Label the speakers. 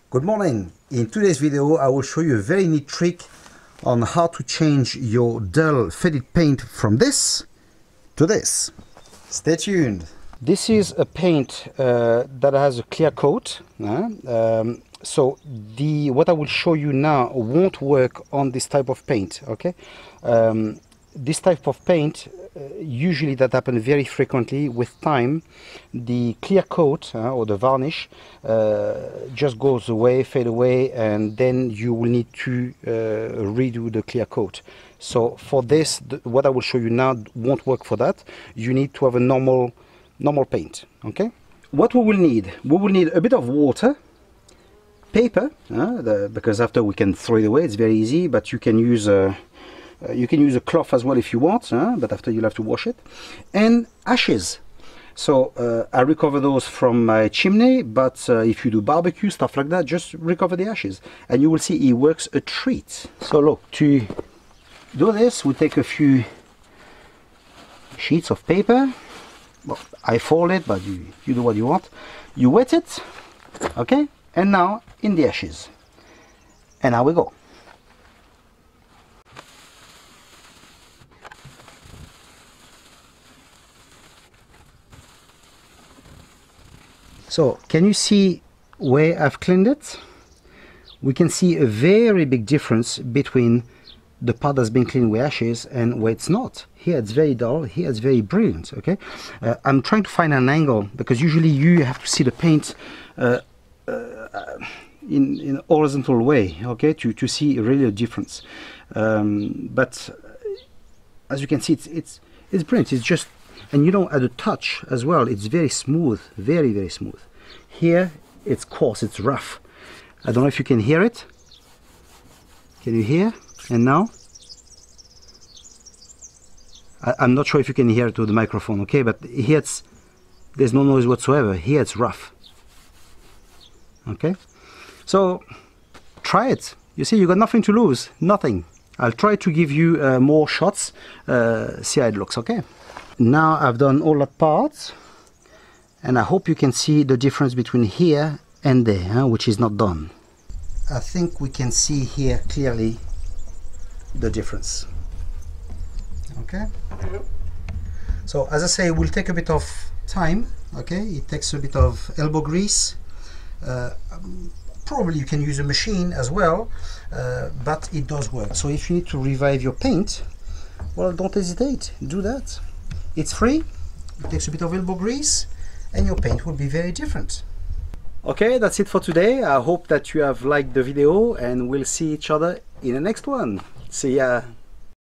Speaker 1: Good morning. In today's video I will show you a very neat trick on how to change your dull faded paint from this to this. Stay tuned. This is a paint that has a clear coat. So what I will show you now won't work on this type of paint. Okay, this type of paint usually that happens very frequently. With time, the clear coat or the varnish just goes away, fade away, and then you will need to redo the clear coat. So for this, what I will show you now won't work for that. You need to have a normal paint. Okay, what we will need a bit of water, paper, because after we can throw it away. It's very easy, but you can use a cloth as well if you want, but after you'll have to wash it. And ashes. So I recover those from my chimney, but if you do barbecue, stuff like that, just recover the ashes and you will see it works a treat. So look, to do this, we take a few sheets of paper. Well, I fold it, but you do what you want. You wet it, okay, and now in the ashes. And now we go. So can you see where I've cleaned it? We can see a very big difference between the part that's been cleaned with ashes and where it's not. Here it's very dull, here it's very brilliant. Okay, I'm trying to find an angle because usually you have to see the paint in a horizontal way, okay, to see really a difference. But as you can see, it's brilliant. It's just, and you know, at the touch as well, it's very smooth, very smooth. Here it's coarse, it's rough. I don't know if you can hear it. Can you hear? And now I'm not sure if you can hear it with the microphone, okay, but here there's no noise whatsoever. Here it's rough. Okay, so try it. You see, you got nothing to lose, nothing. I'll try to give you more shots, see how it looks. Okay, now I've done all that part and I hope you can see the difference between here and there, which is not done. I think we can see here clearly the difference. Okay, so as I say, it will take a bit of time. Okay, it takes a bit of elbow grease. Probably you can use a machine as well, but it does work. So if you need to revive your paint, well, don't hesitate, do that. It's free, it takes a bit of elbow grease, and your paint will be very different. Okay, that's it for today. I hope that you have liked the video, and we'll see each other in the next one. See ya.